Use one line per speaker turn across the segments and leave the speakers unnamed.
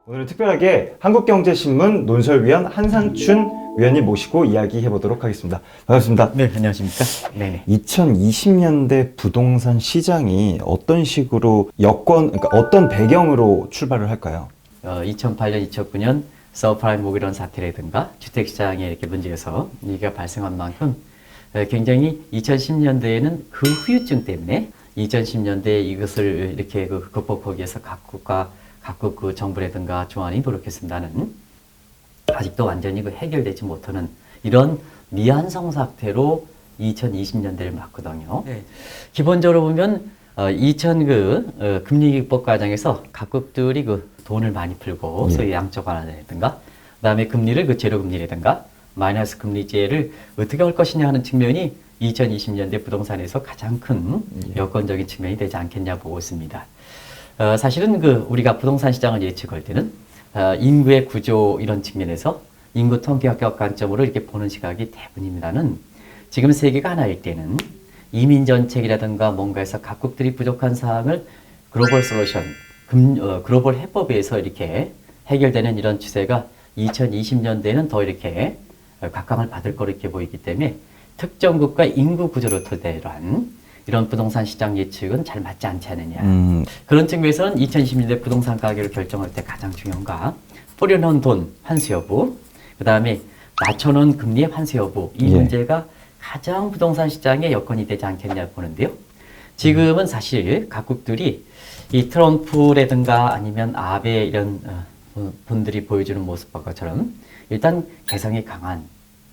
오늘은 특별하게 한국경제신문 논설위원 한상춘 위원님 모시고 이야기해 보도록 하겠습니다. 반갑습니다.
네, 안녕하십니까? 네네.
2020년대 부동산 시장이 어떤 식으로 그러니까 어떤 배경으로 출발을 할까요?
2008년, 2009년 서프라임 모기론 사태라든가 주택시장에 이렇게 문제에서 위기가 발생한 만큼 굉장히 2010년대에는 그 후유증 때문에 2010년대에 이것을 이렇게 극복하기 위해서 각국 그 정부라든가 중앙이 노력했습니다는 아직도 완전히 해결되지 못하는 이런 미완성 상태로 2020년대를 맞거든요. 네. 기본적으로 보면 2000 금리기법 과정에서 각국들이 돈을 많이 풀고 소위 양적 완화라든가 그다음에 금리를 제로금리라든가 마이너스 금리제를 어떻게 할 것이냐 하는 측면이 2020년대 부동산에서 가장 큰 여건적인 측면이 되지 않겠냐 보고 있습니다. 사실은 우리가 부동산 시장을 예측할 때는 인구의 구조 이런 측면에서 인구 통계학적 관점으로 이렇게 보는 시각이 대부분입니다는 지금 세계가 하나일 때는 이민 정책이라든가 뭔가에서 각국들이 부족한 사항을 글로벌 솔루션, 글로벌 해법에 의해서 이렇게 해결되는 이런 추세가 2020년대에는 더 이렇게 각광을 받을 거로 이렇게 보이기 때문에 특정 국가 인구 구조를 토대로 한 이런 부동산 시장 예측은 잘 맞지 않지 않느냐. 그런 측면에서는 2020년대 부동산 가격을 결정할 때 가장 중요한 거 뿌려놓은 돈 환수 여부, 그 다음에 낮춰놓은 금리의 환수 여부 이 문제가 가장 부동산 시장의 여건이 되지 않겠냐 보는데요. 지금은 사실 각국들이 이 트럼프라든가 아니면 아베 이런 분들이 보여주는 모습과 것처럼 일단 개성이 강한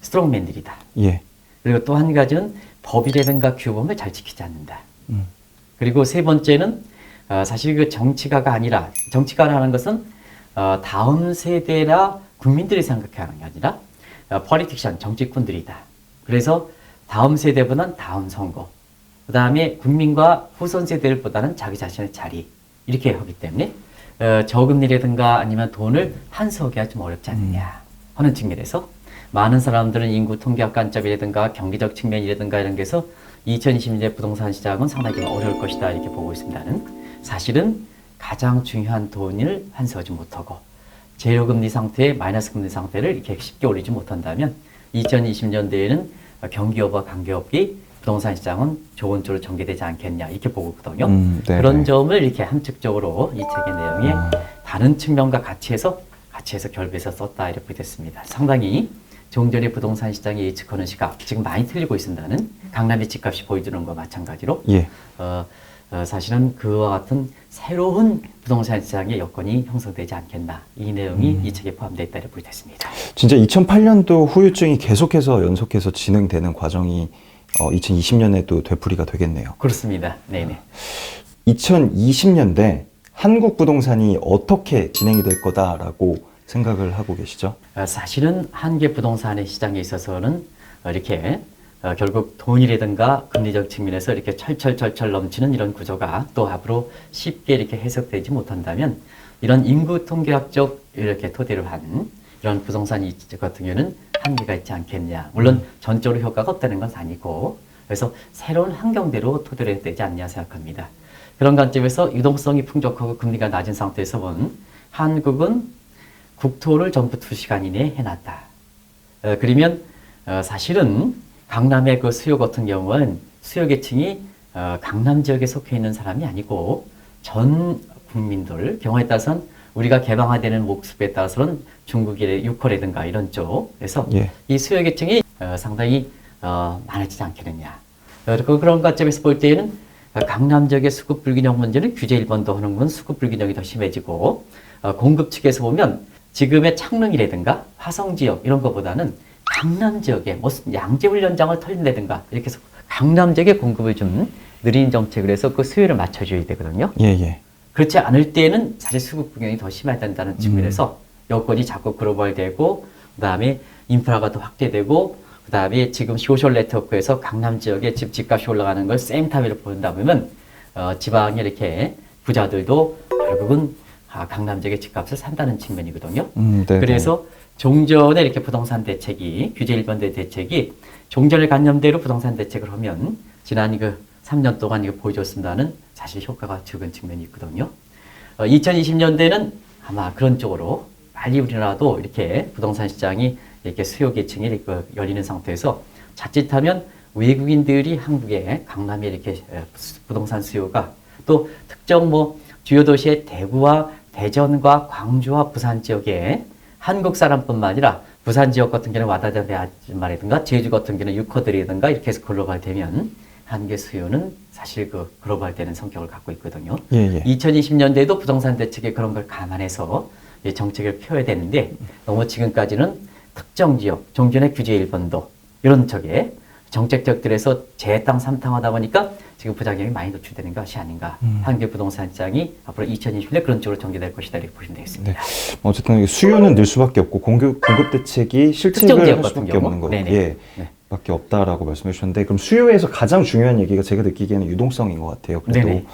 스트롱맨들이다.
예.
그리고 또 한 가지는 법이라든가 규범을 잘 지키지 않는다. 그리고 세 번째는 사실 정치가가 아니라 정치가라는 것은 다음 세대라 국민들이 생각하는 게 아니라 폴리티션 정치꾼들이다. 그래서 다음 세대보다는 다음 선거, 그 다음에 국민과 후손 세대들보다는 자기 자신의 자리 이렇게 하기 때문에 저금리라든가 아니면 돈을 환수하기가 좀 어렵지 않느냐 하는 측면에서 많은 사람들은 인구 통계학 관점이라든가 경기적 측면이라든가 이런 게서 2020년대 부동산 시장은 상당히 좀 어려울 것이다 이렇게 보고 있습니다는 사실은 가장 중요한 돈을 환수하지 못하고 제로금리 상태, 마이너스 금리 상태를 이렇게 쉽게 올리지 못한다면 2020년대에는 경기업과 관계업이 부동산 시장은 좋은 쪽으로 전개되지 않겠냐 이렇게 보고 있거든요. 그런 점을 이렇게 함축적으로 이 책의 내용에 다른 측면과 같이 해서 결부해서 썼다 이렇게 됐습니다. 상당히 종전의 부동산 시장이 예측하는 시각 지금 많이 틀리고 있습니다는 강남의 집값이 보여주는 것과 마찬가지로 사실은 그와 같은 새로운 부동산 시장의 여건이 형성되지 않겠나 이 내용이 이 책에 포함되어 있다 이렇게 됐습니다.
진짜 2008년도 후유증이 계속해서 연속해서 진행되는 과정이 2020년에도 되풀이가 되겠네요.
그렇습니다. 네네.
2020년대 한국 부동산이 어떻게 진행이 될 거다라고 생각을 하고 계시죠?
사실은 한계 부동산의 시장에 있어서는 이렇게 결국 돈이라든가 금리적 측면에서 이렇게 철철 넘치는 이런 구조가 또 앞으로 쉽게 이렇게 해석되지 못한다면 이런 인구 통계학적 이렇게 토대로 한 이런 부동산 이쪽 같은 경우는 한계가 있지 않겠냐. 물론 전적으로 효과가 없다는 건 아니고 그래서 새로운 환경대로 토대로 해야 되지 않냐 생각합니다. 그런 관점에서 유동성이 풍족하고 금리가 낮은 상태에서 본 한국은 국토를 전부 2시간 이내에 해놨다. 그러면 사실은 강남의 그 수요 같은 경우는 수요 계층이 강남 지역에 속해 있는 사람이 아니고 전 국민들 경우에 따라서는 우리가 개방화되는 모습에 따라서는 중국의 유코라든가 이런 쪽에서 이 수요 계층이 상당히 많아지지 않겠느냐. 그리고 그런 관점에서 볼 때에는 강남 지역의 수급 불균형 문제는 규제 1번도 하는 건 수급 불균형이 더 심해지고 공급 측에서 보면 지금의 창릉이라든가 화성 지역 이런 것보다는 강남 지역에 무슨 양재 훈련장을 털린다든가 이렇게 해서 강남 지역의 공급을 좀 느린 정책을 해서 그 수요를 맞춰줘야 되거든요. 그렇지 않을 때는 사실 수급 불균형이 더 심해진다는 측면에서 여건이 자꾸 글로벌되고 그다음에 인프라가 더 확대되고 그다음에 지금 소셜 네트워크에서 강남 지역의 집값이 올라가는 걸 쌤타위로 본다 보면 지방에 이렇게 부자들도 결국은 강남 지역의 집값을 산다는 측면이거든요. 그래서 종전에 이렇게 부동산 대책이 규제 1번대 대책이 종전의 관념대로 부동산 대책을 하면 지난 3년 동안 이거 보여줬습니다는 사실 효과가 적은 측면이 있거든요. 2020년대는 아마 그런 쪽으로 빨리 우리나라도 이렇게 부동산 시장이 이렇게 수요 계층이 이렇게 열리는 상태에서 자칫하면 외국인들이 한국에 강남에 이렇게 부동산 수요가 또 특정 뭐 주요 도시의 대구와 대전과 광주와 부산 지역에 한국 사람뿐만 아니라 부산 지역 같은 경우는 와다다베아즈마라든가 제주 같은 경우는 유커들이든가 이렇게 해서 글로벌 되면 한국의 수요는 사실 그 글로벌 되는 성격을 갖고 있거든요. 2020년대에도 부동산 대책에 그런 걸 감안해서 정책을 펴야 되는데 너무 지금까지는 특정 지역, 종전의 규제 일본도 이런 쪽에 정책적들에서 제 땅 삼탕하다 보니까 지금 부작용이 많이 노출되는 것이 아닌가. 한국의 부동산 시장이 앞으로 2020년에 그런 쪽으로 전개될 것이다 이렇게 보시면 되겠습니다.
네. 어쨌든 수요는 늘 수밖에 없고 공급 대책이 실직을 할 수밖에 없는 거. 예. 네. 밖에 없다라고 말씀해 주셨는데 그럼 수요에서 가장 중요한 얘기가 제가 느끼기에는 유동성인 것 같아요. 그래도
네네.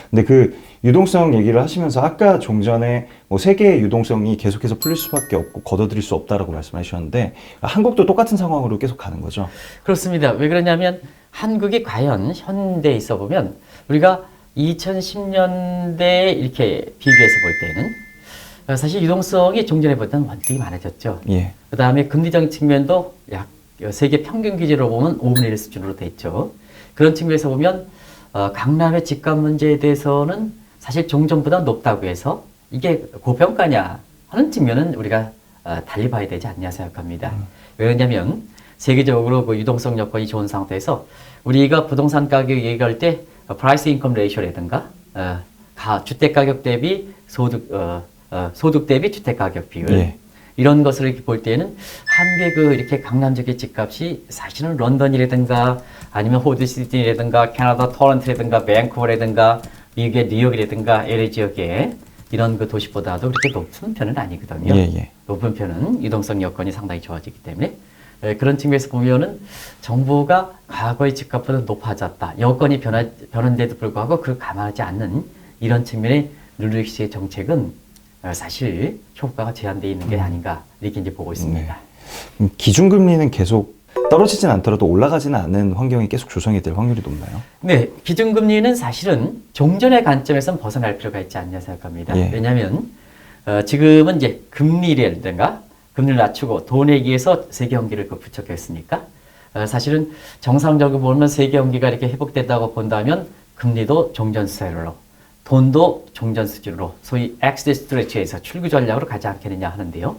근데 그 유동성 얘기를 하시면서 아까 좀 전에 뭐 세계의 유동성이 계속해서 풀릴 수밖에 없고 걷어들일 수 없다라고 말씀해 주셨는데 한국도 똑같은 상황으로 계속 가는 거죠?
그렇습니다. 왜 그러냐면 한국이 과연 현대에 있어 보면 우리가 2010년대 이렇게 비교해서 볼 때는 사실 유동성이 종전에보다는 완전히 많아졌죠.
예.
그 다음에 금리적 측면도 약 세계 평균 기준으로 보면 5분의 1 수준으로 돼 있죠. 그런 측면에서 보면 강남의 집값 문제에 대해서는 사실 종전보다 높다고 해서 이게 고평가냐 하는 측면은 우리가 달리 봐야 되지 않냐 생각합니다. 왜냐하면 세계적으로 그 유동성 여건이 좋은 상태에서 우리가 부동산 가격 얘기할 때 프라이스 인컴 레이쇼라든가 주택 가격 대비 소득 대비 주택 가격 비율
예.
이런 것을 이렇게 볼 때는 한국의 그 이렇게 강남 지역의 집값이 사실은 런던이라든가 아니면 호주 시드니라든가 캐나다 토론토라든가 밴쿠버라든가 미국의 뉴욕이라든가 LA 지역의 이런 그 도시보다도 그렇게 높은 편은 아니거든요.
예.
높은 편은 유동성 여건이 상당히 좋아지기 때문에 그런 측면에서 보면은 정부가 과거의 집값보다 높아졌다. 여건이 변한데도 불구하고 그걸 감안하지 않는 이런 측면의 룰루익스의 정책은 사실 효과가 제한되어 있는 게 아닌가 이렇게 이제 보고 있습니다.
네. 기준금리는 계속 떨어지진 않더라도 올라가지는 않은 환경이 계속 조성이 될 확률이 높나요?
네, 기준금리는 사실은 종전의 관점에서는 벗어날 필요가 있지 않냐 생각합니다.
예.
왜냐하면 지금은 이제 금리라든가 금리를 낮추고 돈에 의해서 세계 경기를 부추겼으니까 사실은 정상적으로 보면 세계 경기가 이렇게 회복된다고 본다면 금리도 종전 스타일로 돈도 종전 수준으로 소위 엑시트 스트레치에서 출구 전략으로 가지 않겠느냐 하는데요.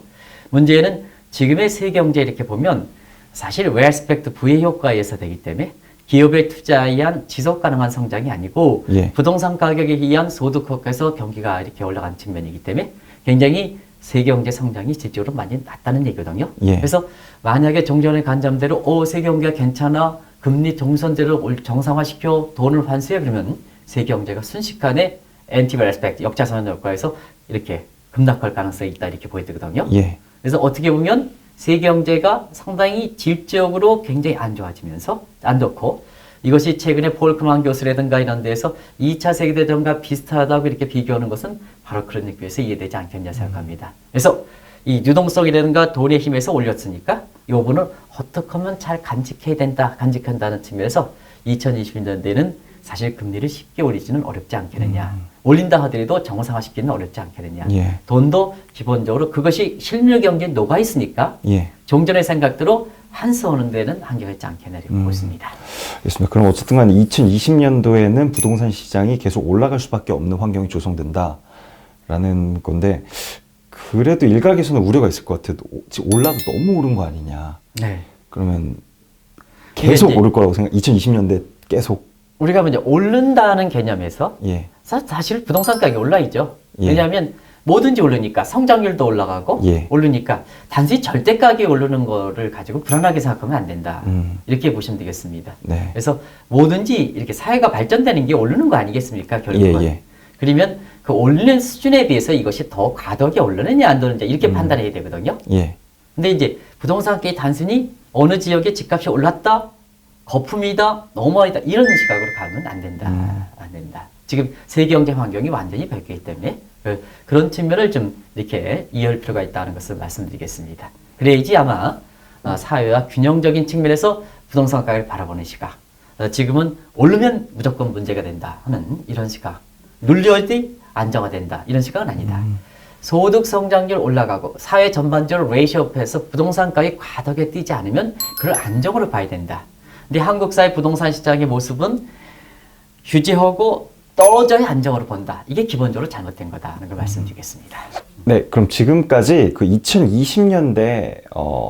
문제는 지금의 세계 경제 이렇게 보면 사실 웰스펙트 부의 효과에 의해서 되기 때문에 기업의 투자에 의한 지속 가능한 성장이 아니고
예.
부동산 가격에 의한 소득 효과에서 경기가 이렇게 올라간 측면이기 때문에 굉장히 세계 경제 성장이 실질적으로 많이 낮다는 얘기거든요.
예.
그래서 만약에 종전의 관점대로 세계 경기가 괜찮아 금리 정선제로 정상화시켜 돈을 환수해 그러면 세계 경제가 순식간에 엔티벨스펙트 역자선 효과에서 이렇게 급락할 가능성이 있다 이렇게 보이거든요.
예.
그래서 어떻게 보면 세계 경제가 상당히 질적으로 굉장히 안 좋아지면서 안 좋고 이것이 최근에 폴크만 교수라든가 이런 데에서 2차 세계대전과 비슷하다고 이렇게 비교하는 것은 바로 그런 의미에서 이해되지 않겠냐 생각합니다. 그래서 이 유동성이라든가 돈의 힘에서 올렸으니까 이 부분을 어떻게 하면 잘 간직한다는 측면에서 2020년대에는 사실 금리를 쉽게 올리지는 어렵지 않겠느냐. 올린다 하더라도 정상화시키는 어렵지 않겠느냐.
예.
돈도 기본적으로 그것이 실물 경제에 녹아 있으니까
예.
종전의 생각대로 환수하는 데는 한계가 있지 않겠나 이렇게 보고 있습니다.
알겠습니다. 그럼 어쨌든 간 2020년도에는 부동산 시장이 계속 올라갈 수밖에 없는 환경이 조성된다라는 건데 그래도 일각에서는 우려가 있을 것 같아요. 올라도 너무 오른 거 아니냐.
네.
그러면 계속 오를 거라고 2020년대 계속.
우리가 먼저 오른다는 개념에서
예.
사실 부동산 가격이 올라있죠.
예.
왜냐하면 뭐든지 오르니까 성장률도 올라가고
예.
오르니까 단순히 절대 가격이 오르는 거를 가지고 불안하게 생각하면 안 된다. 이렇게 보시면 되겠습니다.
네.
그래서 뭐든지 이렇게 사회가 발전되는 게 오르는 거 아니겠습니까? 결국은.
예.
그러면 그 오르는 수준에 비해서 이것이 더 과도하게 오르느냐 안 오르느냐 이렇게 판단해야 되거든요.
예.
근데 이제 부동산 가격이 단순히 어느 지역의 집값이 올랐다, 거품이다, 너무하다 이런 시각으로 가면 안 된다. 안 된다. 지금 세계 경제 환경이 완전히 바뀌기 때문에 그런 측면을 좀 이렇게 이해할 필요가 있다는 것을 말씀드리겠습니다. 그래야지 아마 사회와 균형적인 측면에서 부동산 가격을 바라보는 시각. 지금은 오르면 무조건 문제가 된다 하는 이런 시각. 눌려야지 안정화된다. 이런 시각은 아니다. 소득 성장률 올라가고 사회 전반적으로 레이시오업해서 부동산 가격이 과도하게 뛰지 않으면 그걸 안정으로 봐야 된다. 근데 한국 사회 부동산 시장의 모습은 휴지하고 떨어져야 안정으로 본다. 이게 기본적으로 잘못된 거다라는 걸 말씀드리겠습니다.
네, 그럼 지금까지 그 2020년대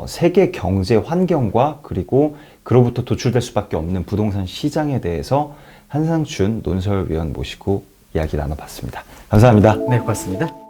세계 경제 환경과 그리고 그로부터 도출될 수밖에 없는 부동산 시장에 대해서 한상춘 논설위원 모시고 이야기 나눠봤습니다. 감사합니다.
네, 고맙습니다.